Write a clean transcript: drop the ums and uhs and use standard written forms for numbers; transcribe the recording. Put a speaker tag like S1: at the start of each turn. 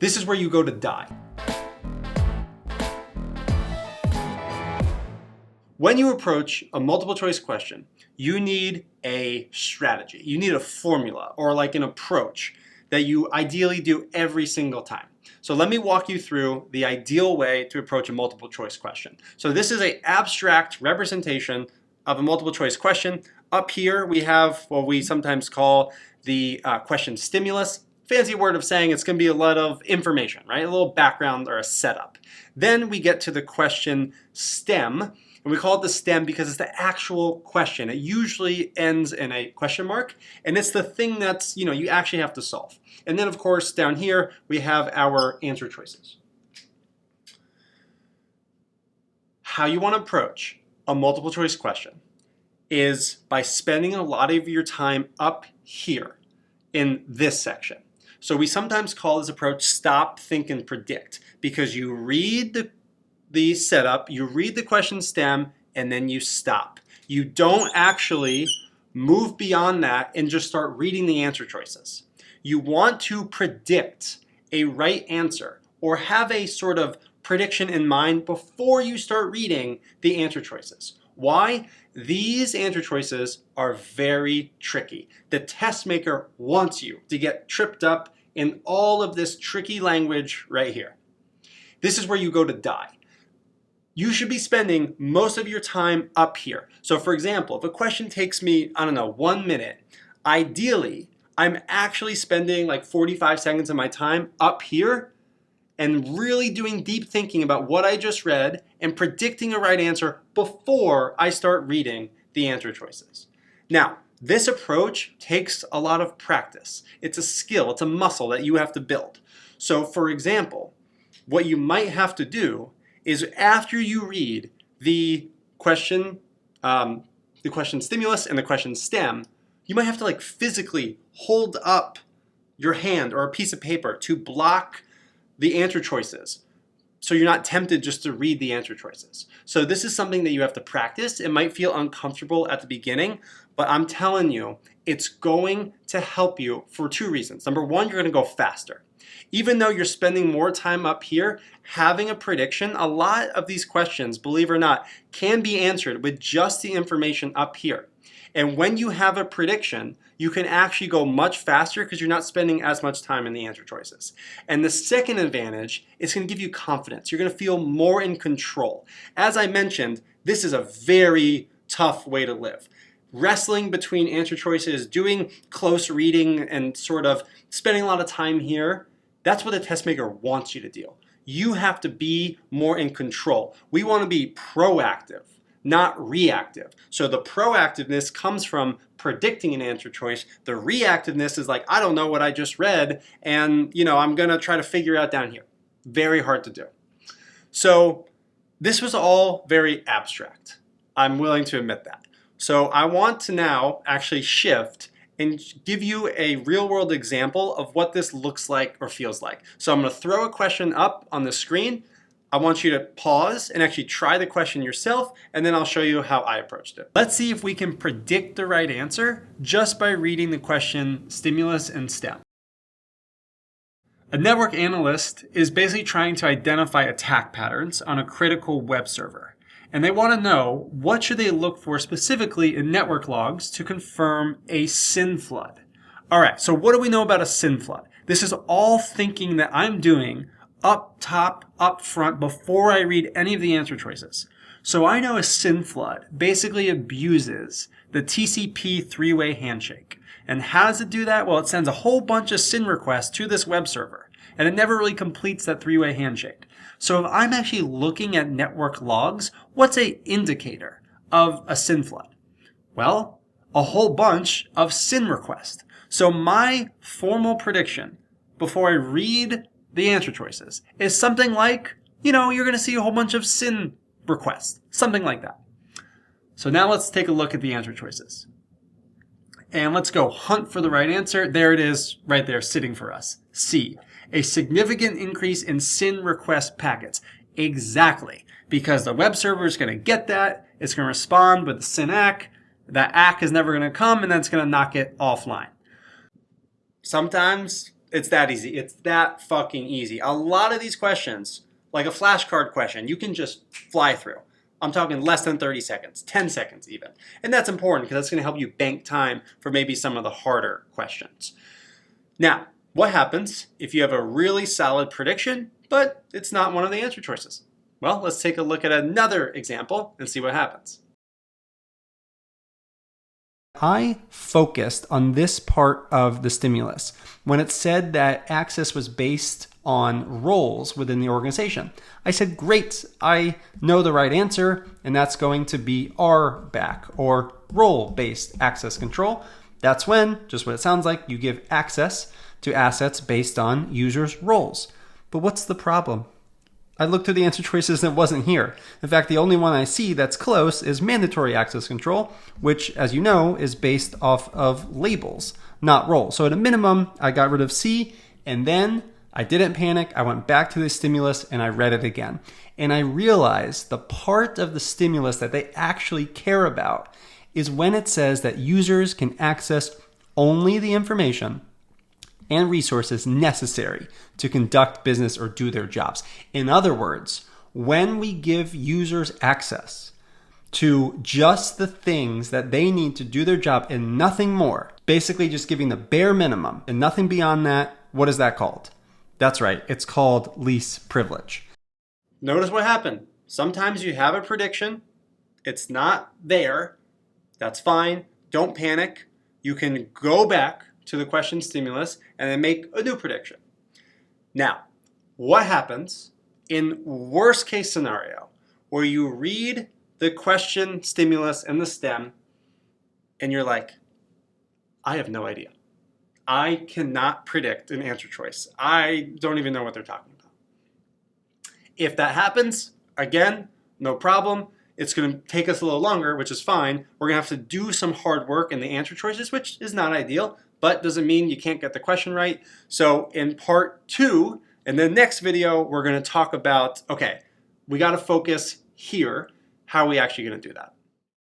S1: This is where you go to die. When you approach a multiple choice question, you need a strategy. You need a formula or like an approach that you ideally do every single time. So let me walk you through the ideal way to approach a multiple choice question. So this is an abstract representation of a multiple choice question. Up here we have what we sometimes call the question stimulus. Fancy word of saying it's going to be a lot of information, right? A little background or a setup. Then we get to the question stem, and we call it the stem because it's the actual question. It usually ends in a question mark, and it's the thing that's, you actually have to solve. And then of course down here we have our answer choices. How you want to approach a multiple choice question is by spending a lot of your time up here in this section. So we sometimes call this approach stop, think, and predict, because you read the setup, you read the question stem, and then you stop. You don't actually move beyond that and just start reading the answer choices. You want to predict a right answer or have a sort of prediction in mind before you start reading the answer choices. Why? These answer choices are very tricky. The test maker wants you to get tripped up in all of this tricky language right here. This is where you go to die. You should be spending most of your time up here. So for example, if a question takes me, 1 minute, ideally, I'm actually spending like 45 seconds of my time up here and really doing deep thinking about what I just read and predicting a right answer before I start reading the answer choices. Now, this approach takes a lot of practice. It's a skill, it's a muscle that you have to build. So for example, what you might have to do is after you read the question stimulus and the question stem, you might have to like physically hold up your hand or a piece of paper to block the answer choices, so you're not tempted just to read the answer choices. So this is something that you have to practice. It might feel uncomfortable at the beginning, but I'm telling you, it's going to help you for 2 reasons. Number 1, you're going to go faster. Even though you're spending more time up here, having a prediction, a lot of these questions, believe it or not, can be answered with just the information up here. And when you have a prediction, you can actually go much faster because you're not spending as much time in the answer choices. And the second advantage is going to give you confidence. You're going to feel more in control. As I mentioned, this is a very tough way to live. Wrestling between answer choices, doing close reading and sort of spending a lot of time here, that's what the test maker wants you to do. You have to be more in control. We want to be proactive, not reactive. So the proactiveness comes from predicting an answer choice. The reactiveness is like, I don't know what I just read, and I'm gonna try to figure it out down here. Very hard to do. So this was all very abstract. I'm willing to admit that. So I want to now actually shift and give you a real world example of what this looks like or feels like. So I'm gonna throw a question up on the screen. I want you to pause and actually try the question yourself, and then I'll show you how I approached it. Let's see if we can predict the right answer just by reading the question stimulus and stem. A network analyst is basically trying to identify attack patterns on a critical web server. And they want to know what should they look for specifically in network logs to confirm a SYN flood. All right, so what do we know about a SYN flood? This is all thinking that I'm doing up top, up front, before I read any of the answer choices. So I know a SYN flood basically abuses the TCP three-way handshake. And how does it do that? Well, it sends a whole bunch of SYN requests to this web server, and it never really completes that three-way handshake. So if I'm actually looking at network logs, what's an indicator of a SYN flood? Well, a whole bunch of SYN requests. So my formal prediction before I read the answer choices is something like, you're going to see a whole bunch of SYN requests, something like that. So now let's take a look at the answer choices. And let's go hunt for the right answer. There it is right there sitting for us. C, a significant increase in SYN request packets. Exactly, because the web server is going to get that. It's going to respond with the SYN ACK. That ACK is never going to come, and then it's going to knock it offline. Sometimes It's that easy. It's that fucking easy. A lot of these questions, like a flashcard question, you can just fly through. I'm talking less than 30 seconds, 10 seconds even. And that's important because that's going to help you bank time for maybe some of the harder questions. Now, what happens if you have a really solid prediction, but it's not one of the answer choices? Well, let's take a look at another example and see what happens.
S2: I focused on this part of the stimulus when it said that access was based on roles within the organization. I said, great, I know the right answer, and that's going to be RBAC, or role-based access control. That's when, just what it sounds like, you give access to assets based on users' roles. But what's the problem? I looked through the answer choices and it wasn't here. In fact, the only one I see that's close is mandatory access control, which, as you know, is based off of labels, not roles. So at a minimum, I got rid of C, and then I didn't panic. I went back to the stimulus and I read it again. And I realized the part of the stimulus that they actually care about is when it says that users can access only the information and resources necessary to conduct business or do their jobs. In other words, when we give users access to just the things that they need to do their job and nothing more, basically just giving the bare minimum and nothing beyond that, what is that called? That's right, it's called least privilege.
S1: Notice what happened. Sometimes you have a prediction, it's not there, that's fine, don't panic. You can go back to the question stimulus and then make a new prediction. Now, what happens in worst case scenario where you read the question stimulus and the STEM and you're like, I have no idea. I cannot predict an answer choice. I don't even know what they're talking about. If that happens, again, no problem. It's going to take us a little longer, which is fine. We're going to have to do some hard work in the answer choices, which is not ideal, but doesn't mean you can't get the question right. So in part 2, in the next video, we're going to talk about, okay, we got to focus here. How are we actually going to do that?